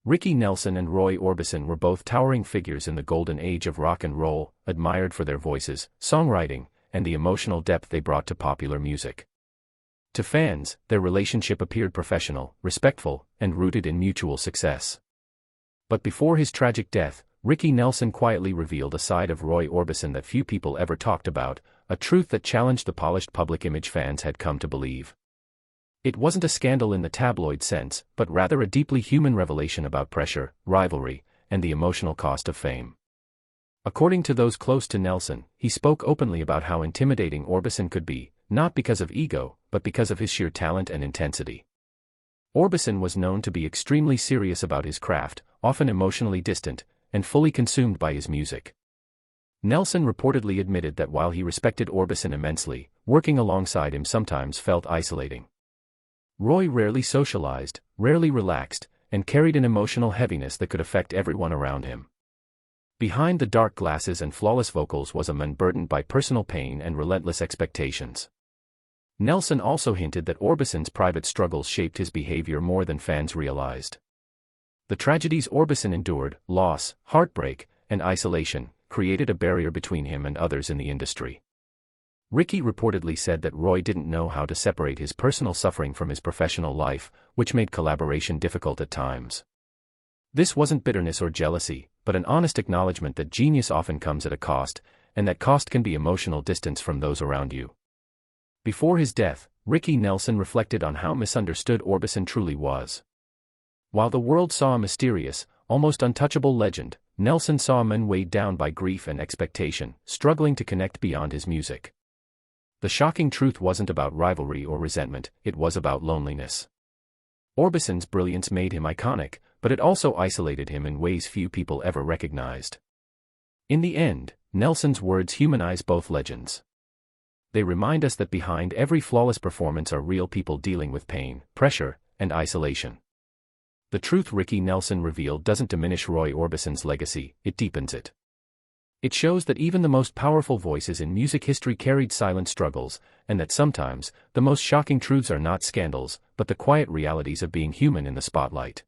Ricky Nelson and Roy Orbison were both towering figures in the golden age of rock and roll, admired for their voices, songwriting, and the emotional depth they brought to popular music. To fans, their relationship appeared professional, respectful, and rooted in mutual success. But before his tragic death, Ricky Nelson quietly revealed a side of Roy Orbison that few people ever talked about, a truth that challenged the polished public image fans had come to believe. It wasn't a scandal in the tabloid sense, but rather a deeply human revelation about pressure, rivalry, and the emotional cost of fame. According to those close to Nelson, he spoke openly about how intimidating Orbison could be, not because of ego, but because of his sheer talent and intensity. Orbison was known to be extremely serious about his craft, often emotionally distant, and fully consumed by his music. Nelson reportedly admitted that while he respected Orbison immensely, working alongside him sometimes felt isolating. Roy rarely socialized, rarely relaxed, and carried an emotional heaviness that could affect everyone around him. Behind the dark glasses and flawless vocals was a man burdened by personal pain and relentless expectations. Nelson also hinted that Orbison's private struggles shaped his behavior more than fans realized. The tragedies Orbison endured, loss, heartbreak, and isolation, created a barrier between him and others in the industry. Ricky reportedly said that Roy didn't know how to separate his personal suffering from his professional life, which made collaboration difficult at times. This wasn't bitterness or jealousy, but an honest acknowledgement that genius often comes at a cost, and that cost can be emotional distance from those around you. Before his death, Ricky Nelson reflected on how misunderstood Orbison truly was. While the world saw a mysterious, almost untouchable legend, Nelson saw a man weighed down by grief and expectation, struggling to connect beyond his music. The shocking truth wasn't about rivalry or resentment, it was about loneliness. Orbison's brilliance made him iconic, but it also isolated him in ways few people ever recognized. In the end, Nelson's words humanize both legends. They remind us that behind every flawless performance are real people dealing with pain, pressure, and isolation. The truth Ricky Nelson revealed doesn't diminish Roy Orbison's legacy, it deepens it. It shows that even the most powerful voices in music history carried silent struggles, and that sometimes, the most shocking truths are not scandals, but the quiet realities of being human in the spotlight.